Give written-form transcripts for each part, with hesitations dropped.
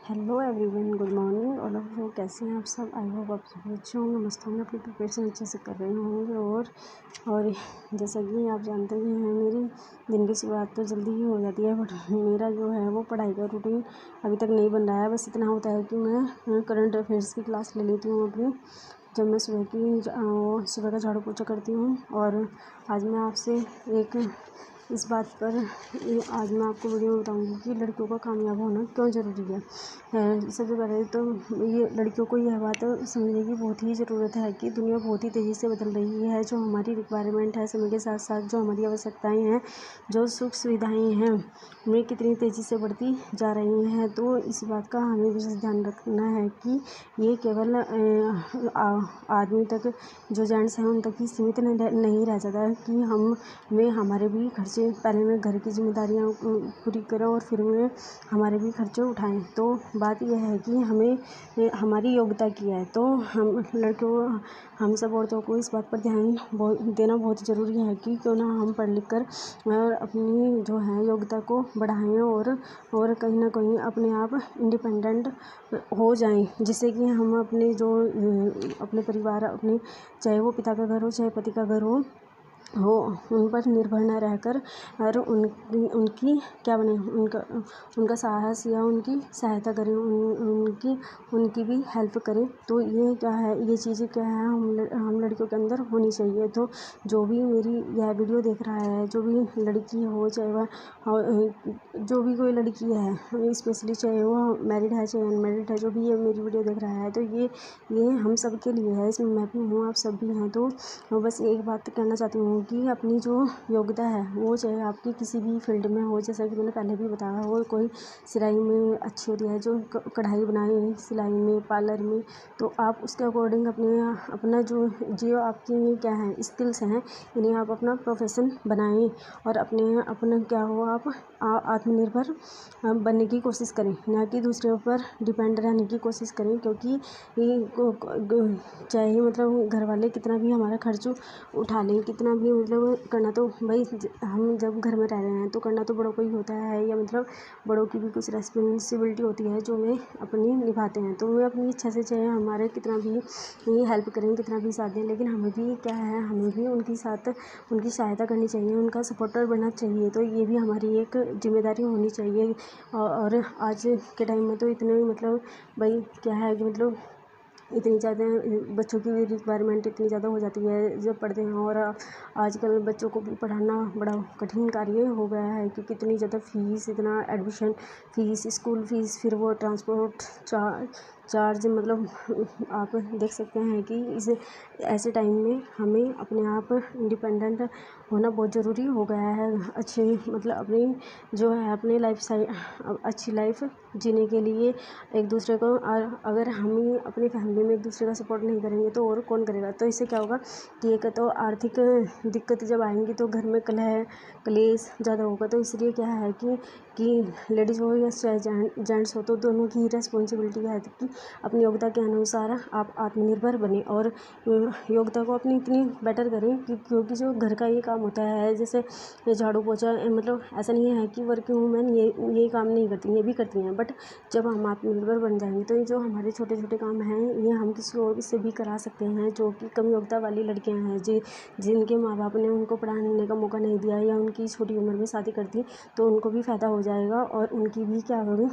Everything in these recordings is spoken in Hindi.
Hello everyone, good morning all of you. कैसे हैं आप सब? आई होप आप सब अच्छे होंगे, मस्त होंगे, अपनी प्रिपरेशन अच्छे से कर रहे होंगे। और जैसा कि आप जानते ही हैं, मेरी दिन की शुरुआत तो जल्दी ही हो जाती है, बट मेरा जो है वो पढ़ाई का रूटीन अभी तक नहीं बन रहा है। बस इतना होता है कि मैं करंट अफेयर्स की क्लास ले लेती हूँ अपनी, जब मैं सुबह का झाड़ू पोछा करती हूँ। और आज मैं आपसे इस बात पर आज मैं आपको वीडियो में बताऊंगी कि लड़कियों का कामयाब होना क्यों ज़रूरी है। सबसे पहले तो ये लड़कियों को यह बात समझने की बहुत ही ज़रूरत है कि दुनिया बहुत ही तेज़ी से बदल रही है। जो हमारी रिक्वायरमेंट है, समय के साथ साथ जो हमारी आवश्यकताएं हैं, जो सुख सुविधाएं हैं, वे कितनी तेज़ी से बढ़ती जा रही हैं। तो इस बात का हमें विशेष ध्यान रखना है कि ये केवल आदमी तक, जो जेंट्स हैं उन तक ही सीमित नहीं रह जाता है कि हमारे भी खर्चे, पहले मैं घर की जिम्मेदारियां पूरी करें और फिर मैं हमारे भी खर्चे उठाएं। तो बात यह है कि हमें हमारी योग्यता क्या है। तो हम सब औरतों को इस बात पर ध्यान देना बहुत ज़रूरी है कि क्यों ना हम पढ़ लिख कर और अपनी जो है योग्यता को बढ़ाएं और कहीं ना कहीं अपने आप इंडिपेंडेंट हो जाएं, जिससे कि हम अपने परिवार, अपने, चाहे वो पिता का घर हो चाहे पति का घर हो उन पर निर्भर न रहकर और उनकी क्या बने, उनका साहस या उनकी सहायता करें, उनकी भी हेल्प करें। तो ये क्या है, ये चीज़ें क्या है, हम लड़कियों के अंदर होनी चाहिए। तो जो भी मेरी यह वीडियो देख रहा है, जो भी लड़की हो, चाहे वह जो भी कोई लड़की है, स्पेशली चाहे वो मैरिड है चाहे अनमैरिड है, जो भी ये मेरी वीडियो देख रहा है, तो ये हम सब के लिए है। इसमें मैं भी हूँ, आप सब भी हैं। तो बस एक बात कहना चाहती हूँ कि अपनी जो योग्यता है, वो चाहे आपकी किसी भी फील्ड में हो, जैसा कि मैंने पहले भी बताया, वो कोई सिलाई में अच्छी होती है, जो कढ़ाई बुनाई, सिलाई में, पार्लर में, तो आप उसके अकॉर्डिंग अपना जो आपकी क्या है स्किल्स हैं, इन्हें आप अपना प्रोफेशन बनाएं और अपना क्या हो, आप आत्मनिर्भर बनने की कोशिश करें, ना कि दूसरे पर डिपेंड रहने की कोशिश करें। क्योंकि चाहे मतलब घर वाले कितना भी हमारा खर्च उठा लें, कितना भी मतलब करना, तो भाई हम जब घर में रह रहे हैं तो करना तो बड़ों को ही होता है, या मतलब बड़ों की भी कुछ रेस्पॉन्सिबिलिटी होती है जो वे अपनी निभाते हैं। तो वे अपनी इच्छा से चाहे हमारे कितना भी हेल्प करें, कितना भी साथ दें, लेकिन हमें भी क्या है, हमें भी उनकी सहायता करनी चाहिए, उनका सपोर्टर बनना चाहिए। तो ये भी हमारी एक जिम्मेदारी होनी चाहिए। और आज के टाइम में तो इतने मतलब भाई क्या है कि मतलब इतनी ज़्यादा बच्चों की रिक्वायरमेंट इतनी ज़्यादा हो जाती है जब पढ़ते हैं। और आजकल बच्चों को भी पढ़ाना बड़ा कठिन कार्य हो गया है, क्योंकि इतनी ज़्यादा फीस, इतना एडमिशन फीस, स्कूल फीस, फिर वो ट्रांसपोर्ट चार्ज, मतलब आप देख सकते हैं कि इस ऐसे टाइम में हमें अपने आप इंडिपेंडेंट होना बहुत ज़रूरी हो गया है। अच्छी मतलब अपनी जो है अपनी अच्छी लाइफ जीने के लिए एक दूसरे को, और अगर हम ही अपनी फैमिली में एक दूसरे का सपोर्ट नहीं करेंगे तो और कौन करेगा। तो इससे क्या होगा कि एक तो आर्थिक दिक्कत जब आएंगी तो घर में कलेश ज़्यादा होगा। तो इसलिए क्या है कि लेडीज़ हो या चाहे जेंट्स हो, तो दोनों की रिस्पॉन्सिबिलिटी है कि अपनी योग्यता के अनुसार आप आत्मनिर्भर बने और योग्यता को अपनी इतनी बेटर करें क्योंकि जो घर का ये काम होता है, जैसे झाड़ू पोछा, मतलब ऐसा नहीं है कि वर्किंग वूमेन ये काम नहीं करती, ये भी करती हैं। बट जब हम आत्मनिर्भर बन जाएंगे तो ये जो हमारे छोटे छोटे काम हैं, ये हम किसी और से भी करा सकते हैं, जो कि कम योग्यता वाली लड़कियां हैं, जिनके माँ बाप ने उनको पढ़ाने का मौका नहीं दिया या उनकी छोटी उम्र में शादी कर दी, तो उनको भी फ़ायदा हो जाएगा और उनकी भी क्या होगी,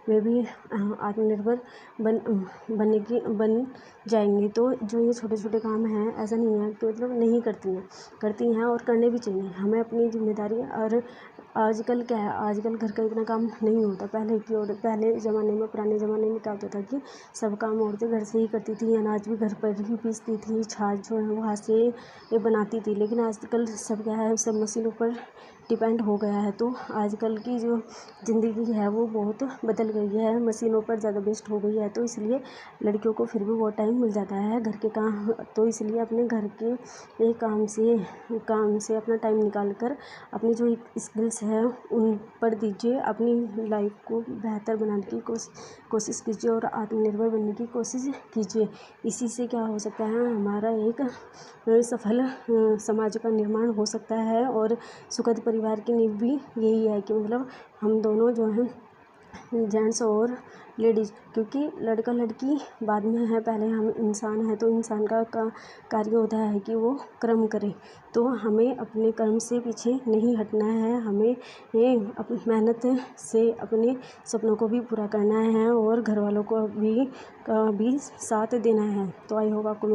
वे भी आत्मनिर्भर बन जाएंगी। तो जो ये छोटे छोटे काम हैं, ऐसा नहीं है कि मतलब नहीं करती हैं और करने भी चाहिए हमें अपनी जिम्मेदारी। और आजकल क्या है, आजकल घर का इतना काम नहीं होता। पहले ज़माने में, पुराने ज़माने में क्या होता था कि सब काम औरतें घर से ही करती थी, अनाज भी घर पर ही पीसती थी, छाछ जो है वो हाथ से ये बनाती थी। लेकिन आजकल सब क्या है, सब मशीनों पर डिपेंड हो गया है। तो आजकल की जो ज़िंदगी है वो बहुत बदल गई है, मशीनों पर ज़्यादा बेस्ड हो गई है। तो इसलिए लड़कियों को फिर भी बहुत टाइम मिल जाता है घर के काम, तो इसलिए अपने घर के काम से अपना टाइम निकाल कर अपनी जो स्किल्स है उन पर दीजिए, अपनी लाइफ को बेहतर बनाने की कोशिश कीजिए और आत्मनिर्भर बनने की कोशिश कीजिए। इसी से क्या हो सकता है, हमारा एक सफल समाज का निर्माण हो सकता है और सुखद परिवार की नींव भी यही है कि मतलब हम दोनों जो हैं जेंट्स और लेडीज़, क्योंकि लड़का लड़की बाद में है, पहले हम इंसान हैं। तो इंसान का कार्य होता है कि वो कर्म करे। तो हमें अपने कर्म से पीछे नहीं हटना है, हमें अपनी मेहनत से अपने सपनों को भी पूरा करना है और घर वालों को भी साथ देना है। तो आई होप आपको